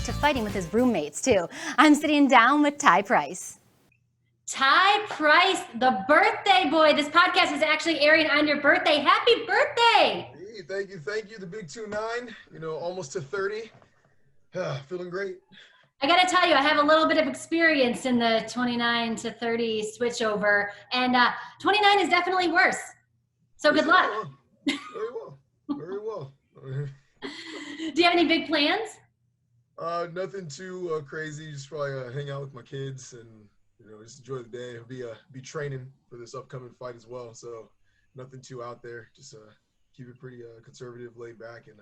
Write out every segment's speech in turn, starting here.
to fighting with his roommates, too. I'm sitting down with Ty Price. Ty Price, the birthday boy. This podcast is actually airing on your birthday. Happy birthday! Hey, thank you. The big 2-9, almost to 30. Feeling great. I gotta tell you, I have a little bit of experience in the 29 to 30 switchover, and 29 is definitely worse. So good luck. Very well. Do you have any big plans? Nothing too crazy. Just probably hang out with my kids and just enjoy the day. I'll be training for this upcoming fight as well. So nothing too out there. Just keep it pretty conservative, laid back, and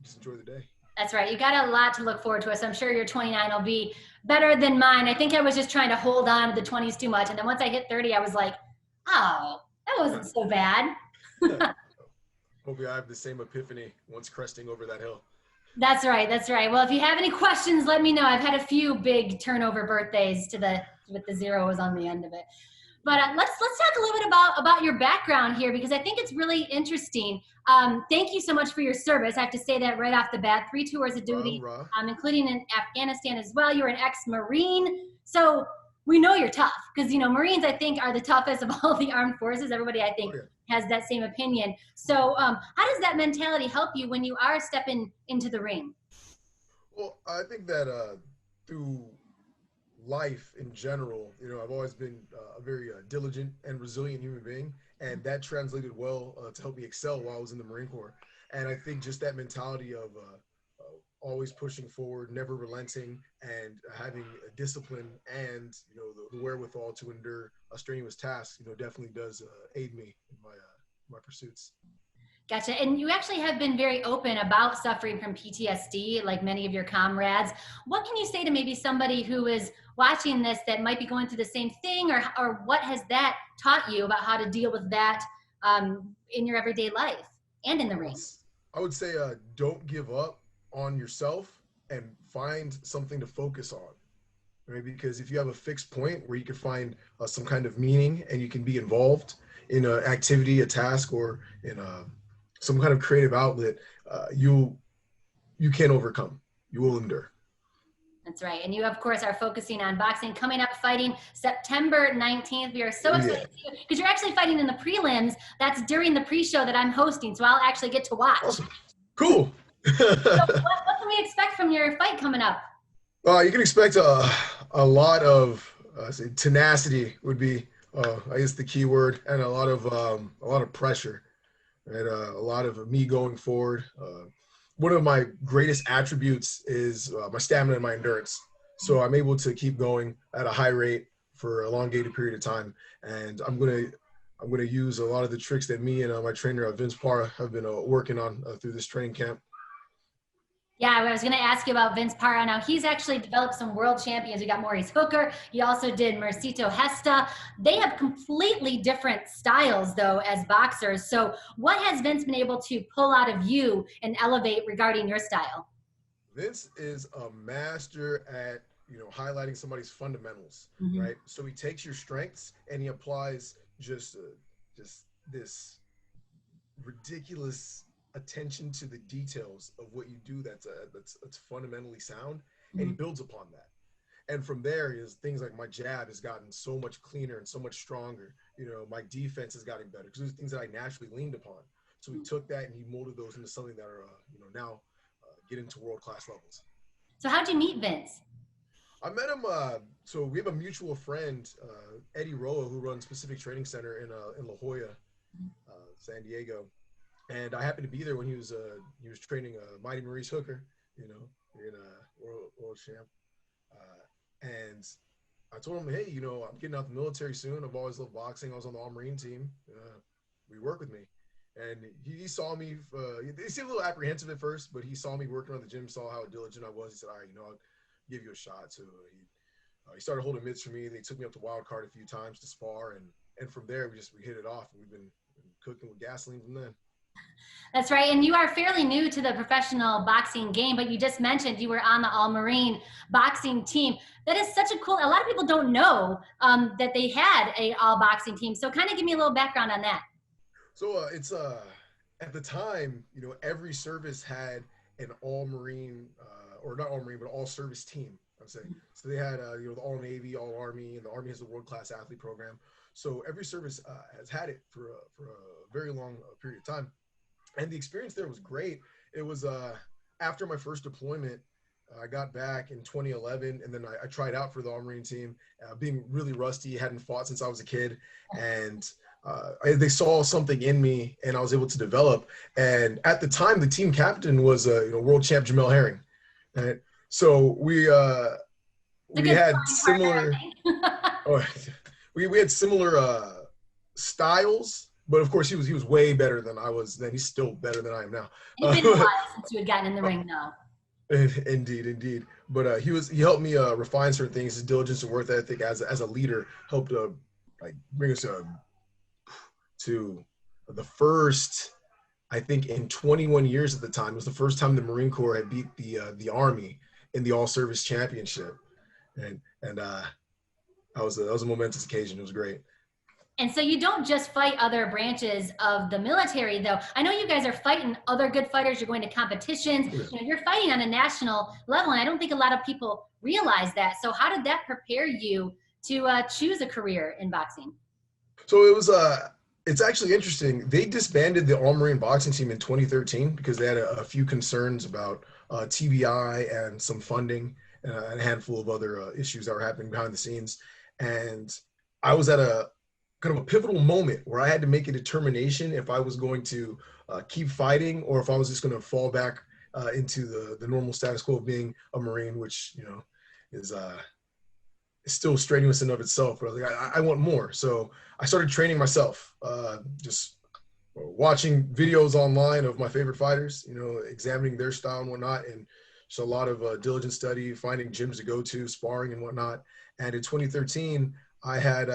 just enjoy the day. That's right. You got a lot to look forward to. So I'm sure your 29 will be better than mine. I think I was just trying to hold on to the 20s too much. And then once I hit 30, I was like, oh, that wasn't so bad. Hopefully I have the same epiphany once cresting over that hill. That's right. Well, if you have any questions, let me know. I've had a few big turnover birthdays with the zeros on the end of it. But let's talk a little bit about your background here, because I think it's really interesting. Thank you so much for your service. I have to say that right off the bat. 3 tours of duty, including in Afghanistan as well. You're an ex-Marine. So we know you're tough, because, Marines, I think, are the toughest of all the armed forces. Everybody, I think, has that same opinion. So how does that mentality help you when you are stepping into the ring? Well, I think that through life in general, I've always been a very diligent and resilient human being, and that translated well to help me excel while I was in the Marine Corps. And I think just that mentality of always pushing forward, never relenting, and having a discipline and the wherewithal to endure a strenuous task, definitely does aid me in my pursuits. Gotcha. And you actually have been very open about suffering from PTSD, like many of your comrades. What can you say to maybe somebody who is watching this that might be going through the same thing, or what has that taught you about how to deal with that in your everyday life and in the ring? I would say don't give up on yourself and find something to focus on, right? Because if you have a fixed point where you can find some kind of meaning and you can be involved in an activity, a task, or in some kind of creative outlet, you can overcome. You will endure. That's right. And you, of course, are focusing on boxing, coming up fighting September 19th. We are so excited to see you, because you're actually fighting in the prelims. That's during the pre-show that I'm hosting, so I'll actually get to watch. Awesome. Cool. So what can we expect from your fight coming up? You can expect a lot of tenacity would be, I guess, the key word, and a lot of pressure, and a lot of me going forward. One of my greatest attributes is my stamina and my endurance. So I'm able to keep going at a high rate for a elongated period of time, and I'm gonna use a lot of the tricks that me and my trainer Vince Parra have been working on through this training camp. Yeah, I was going to ask you about Vince Parra. Now, he's actually developed some world champions. You got Maurice Hooker. He also did Mercito Hesta. They have completely different styles, though, as boxers. So what has Vince been able to pull out of you and elevate regarding your style? Vince is a master at, highlighting somebody's fundamentals, right? So he takes your strengths and he applies just this ridiculous attention to the details of what you do that's fundamentally sound, and he builds upon that. And from there is things like my jab has gotten so much cleaner and so much stronger. My defense is getting better because there's things that I naturally leaned upon. So he took that and he molded those into something that are now get into world-class levels. So how'd you meet Vince? I met him. So we have a mutual friend, Eddie Roa, who runs Pacific Training Center in La Jolla, San Diego. And I happened to be there when he was training Mighty Maurice Hooker, in world champ. And I told him, hey, I'm getting out the military soon. I've always loved boxing. I was on the All-Marine team. Will you work with me? And he saw me. He seemed a little apprehensive at first, but he saw me working on the gym, saw how diligent I was. He said, all right, I'll give you a shot. So he started holding mitts for me. They took me up to Wild Card a few times to spar. And from there, we hit it off. We've been cooking with gasoline from then. That's right. And you are fairly new to the professional boxing game, but you just mentioned you were on the All-Marine boxing team. That is such a cool, a lot of people don't know that they had a all boxing team. So kind of give me a little background on that. So it's at the time, every service had an All-Marine or not all Marine, but all service team, I would say. So they had, you know, the all Navy, all Army, and the Army has a world-class athlete program. So every service has had it for a very long period of time. And the experience there was great. It was after my first deployment, I got back in 2011, and then I tried out for the All Marine team, being really rusty, hadn't fought since I was a kid. And they saw something in me, and I was able to develop. And at the time, the team captain was world champ Jamel Herring. Right? So we had similar we had similar styles, but of course he was way better than I was then. He's still better than I am now. It's been a while since you had gotten in the ring now. Indeed. But he helped me refine certain things. His diligence and work ethic as a leader helped bring us to the first, I think in 21 years at the time, it was the first time the Marine Corps had beat the Army in the All Service Championship, and that was a momentous occasion. It was great. And so you don't just fight other branches of the military, though. I know you guys are fighting other good fighters. You're going to competitions. Yeah. You know, you're fighting on a national level, and I don't think a lot of people realize that. So how did that prepare you to choose a career in boxing? So it was it's actually interesting. They disbanded the All Marine boxing team in 2013 because they had a few concerns about TBI and some funding and a handful of other issues that were happening behind the scenes. And I was at a kind of a pivotal moment where I had to make a determination if I was going to keep fighting or if I was just going to fall back into the normal status quo of being a Marine, which, you know, is still strenuous in of itself. But I was like, I want more. So I started training myself, just watching videos online of my favorite fighters, you know, examining their style and whatnot. And so a lot of diligent study, finding gyms to go to, sparring and whatnot. And in 2013, I had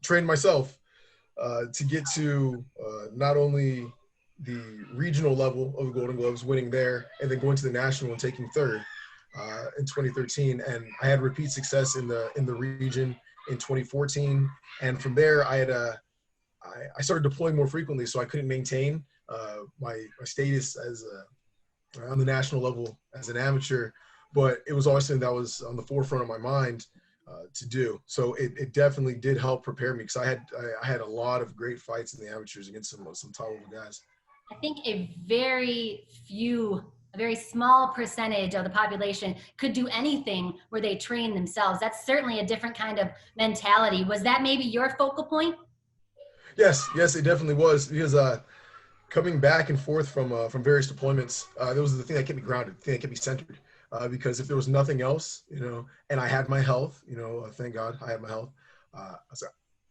trained myself to get to not only the regional level of the Golden Gloves, winning there, and then going to the national and taking third in 2013. And I had repeat success in the region in 2014. And from there, I started deploying more frequently, so I couldn't maintain my status as on the national level as an amateur. But it was always something that was on the forefront of my mind to do. So it definitely did help prepare me, because I had a lot of great fights in the amateurs against some top-level guys. I think a very small percentage of the population could do anything where they train themselves. That's certainly a different kind of mentality. Was that maybe your focal point? Yes, it definitely was, because coming back and forth from various deployments, that was the thing that kept me grounded, the thing that kept me centered. Because if there was nothing else, you know, and I had my health, you know, thank God I had my health.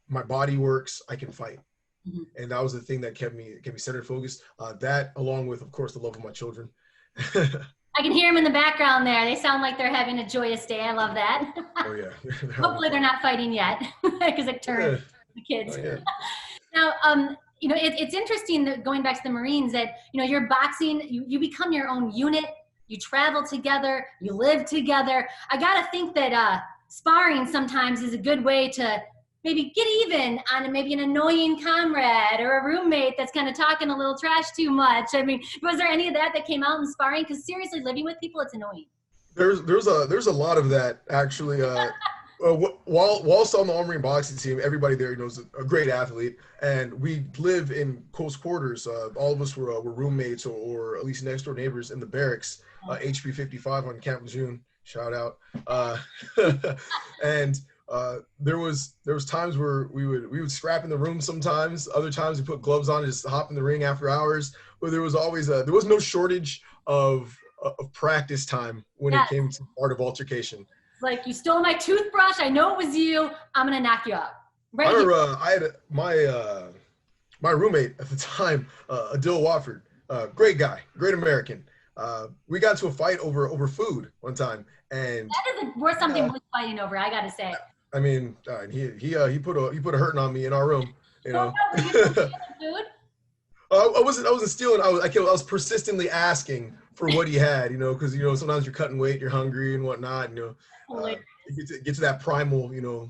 My body works, I can fight. Mm-hmm. And that was the thing that kept me centered, focused. That, along with, of course, the love of my children. I can hear them in the background there. They sound like they're having a joyous day. I love that. Oh, yeah. Hopefully they're not fighting yet, because it turns the kids. Oh, yeah. Now, you know, it's interesting that going back to the Marines that, you know, you're boxing, you become your own unit. You travel together, you live together. I gotta think that sparring sometimes is a good way to maybe get even on maybe an annoying comrade or a roommate that's kind of talking a little trash too much. I mean, was there any of that came out in sparring? Because seriously, living with people, it's annoying. There's a lot of that, actually. Whilst on the All Marine boxing team, everybody there knows a great athlete, and we live in close quarters. All of us were roommates or at least next door neighbors in the barracks. HP 55 on Camp Lejeune, shout out. And there was times where we would scrap in the room sometimes. Other times we put gloves on and just hop in the ring after hours. But there was always there was no shortage of practice time when it came to art of altercation. Like, you stole my toothbrush. I know it was you. I'm gonna knock you out. Right. I had my roommate at the time, Adil Watford, great guy, great American. We got to a fight over food one time, and that isn't worth something worth fighting over, I gotta say. I mean, he put a hurting on me in our room, you know. Were you stealing food? I wasn't stealing. I was persistently asking for what he had, you know, because, you know, sometimes you're cutting weight, you're hungry and whatnot, you know. Get to that primal, you know,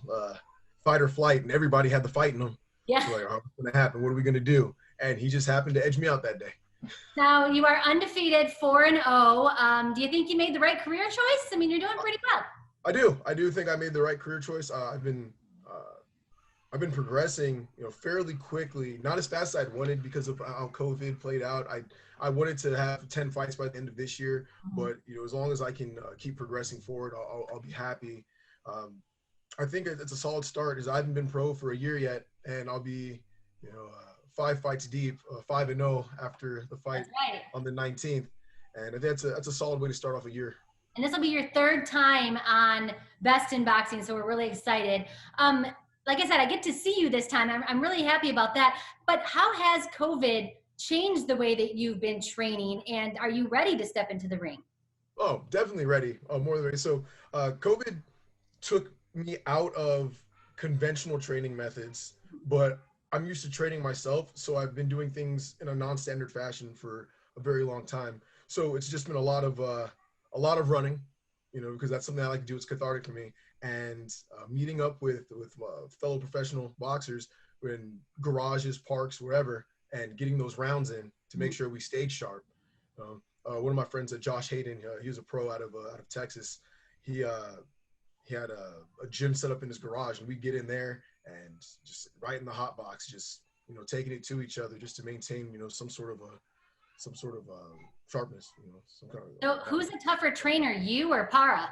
fight or flight, and everybody had the fight in them. Yeah. So like, oh, what's gonna happen? What are we gonna do? And he just happened to edge me out that day. Now you are undefeated, 4-0. Do you think you made the right career choice? I mean, you're doing pretty well. I do think I made the right career choice. I've been progressing, fairly quickly, not as fast as I'd wanted because of how COVID played out. I wanted to have 10 fights by the end of this year, but as long as I can keep progressing forward, I'll be happy. I think it's a solid start, as I haven't been pro for a year yet, and I'll be, 5 fights deep, 5-0 after the fight on the 19th, and that's a solid way to start off a year. And this will be your 3rd time on Best in Boxing, so we're really excited. Like I said, I get to see you this time. I'm really happy about that. But how has COVID changed the way that you've been training, and are you ready to step into the ring? Oh, definitely ready. More than ready. So COVID took me out of conventional training methods, but I'm used to training myself. So I've been doing things in a non-standard fashion for a very long time. So it's just been a lot of running, because that's something I like to do. It's cathartic for me. And meeting up with fellow professional boxers in garages, parks, wherever, and getting those rounds in to make sure we stayed sharp. One of my friends, Josh Hayden, he was a pro out of Texas. He had a gym set up in his garage, and we get in there and just right in the hot box, just taking it to each other just to maintain some sort of sharpness. So who's a tougher trainer, you or Para?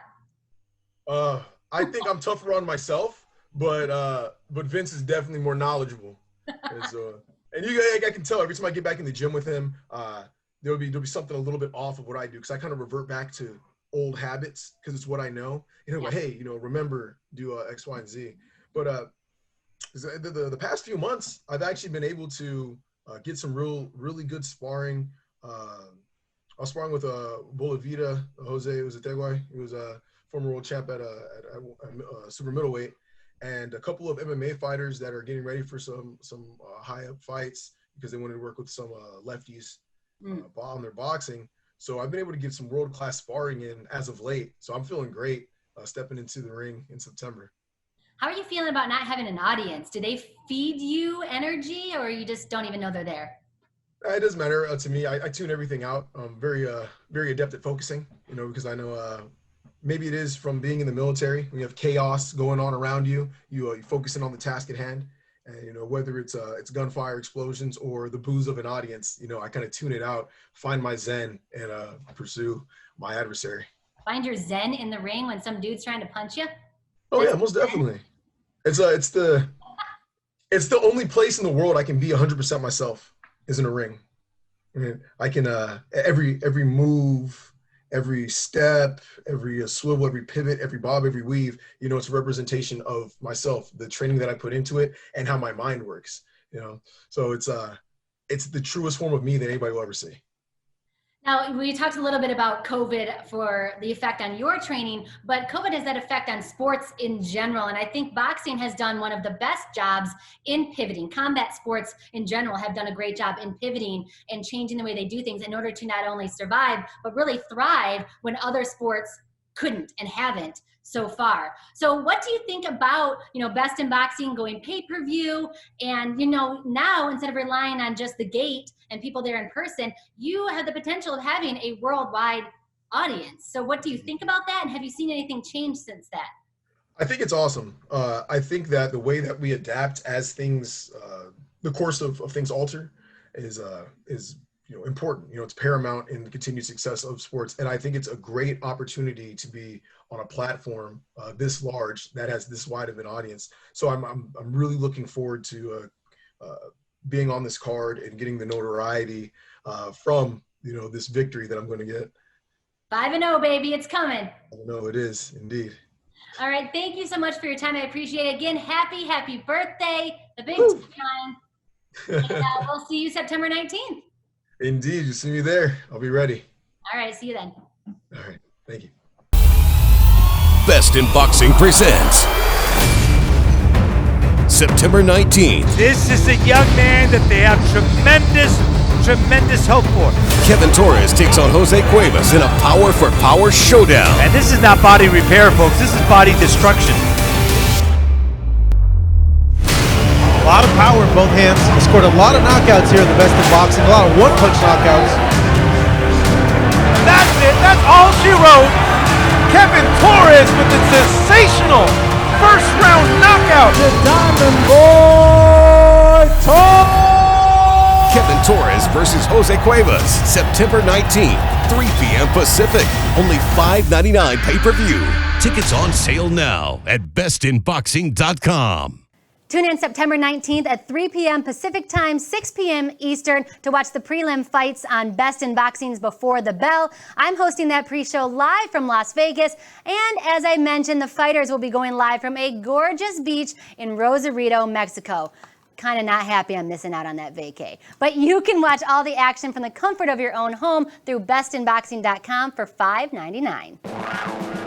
I think I'm tougher on myself, but Vince is definitely more knowledgeable. And I can tell every time I get back in the gym with him, there'll be something a little bit off of what I do, because I kind of revert back to old habits because it's what I know. Like, hey, remember, do X, Y, and Z. But the past few months, I've actually been able to get some really good sparring. I was sparring with Bolavita, Jose Cuevas. He was a former world champ at super middleweight, and a couple of MMA fighters that are getting ready for some high up fights because they wanted to work with some lefties on their boxing. So I've been able to get some world-class sparring in as of late. So I'm feeling great stepping into the ring in September. How are you feeling about not having an audience? Do they feed you energy, or you just don't even know they're there? It doesn't matter to me. I tune everything out. I'm very adept at focusing, because I know maybe it is from being in the military. When you have chaos going on around you, you're focusing on the task at hand. And, whether it's gunfire, explosions, or the boos of an audience, I kind of tune it out, find my zen, and pursue my adversary. Find your zen in the ring when some dude's trying to punch you? Oh, yeah, most definitely. It's the only place in the world I can be 100% myself is in a ring. I mean, I can every move, every step, every swivel, every pivot, every bob, every weave, it's a representation of myself, the training that I put into it, and how my mind works. So it's the truest form of me that anybody will ever see. Now, we talked a little bit about COVID for the effect on your training, but COVID has that effect on sports in general. And I think boxing has done one of the best jobs in pivoting. Combat sports in general have done a great job in pivoting and changing the way they do things in order to not only survive, but really thrive when other sports couldn't and haven't so far. So what do you think about, Best in Boxing going pay-per-view? And, now instead of relying on just the gate and people there in person, you have the potential of having a worldwide audience. So what do you think about that? And have you seen anything change since that? I think it's awesome. I think that the way that we adapt as things, the course of things alter is important. It's paramount in the continued success of sports. And I think it's a great opportunity to be on a platform this large that has this wide of an audience. So I'm really looking forward to being on this card and getting the notoriety from this victory that I'm going to get. 5-0, baby, it's coming. I know it is indeed. All right, thank you so much for your time. I appreciate it. Again, happy birthday, the big time. And we'll see you September 19th. Indeed, you see me there. I'll be ready. All right, see you then. All right, thank you. Best in Boxing presents September 19th. This is a young man that they have tremendous hope for. Kevin Torres takes on Jose Cuevas in a power for power showdown. And this is not body repair, folks. This is body destruction. A lot of power in both hands. He scored a lot of knockouts here in the Best in Boxing. A lot of one-punch knockouts. That's it. That's all she wrote. Kevin Torres with a sensational first-round knockout. The Diamond Boy Torres. Kevin Torres versus Jose Cuevas, September 19th, 3 p.m. Pacific. Only $5.99 pay-per-view. Tickets on sale now at bestinboxing.com. Tune in September 19th at 3 p.m. Pacific Time, 6 p.m. Eastern to watch the prelim fights on Best in Boxing's Before the Bell. I'm hosting that pre-show live from Las Vegas. And as I mentioned, the fighters will be going live from a gorgeous beach in Rosarito, Mexico. Kind of not happy I'm missing out on that vacay. But you can watch all the action from the comfort of your own home through bestinboxing.com for $5.99.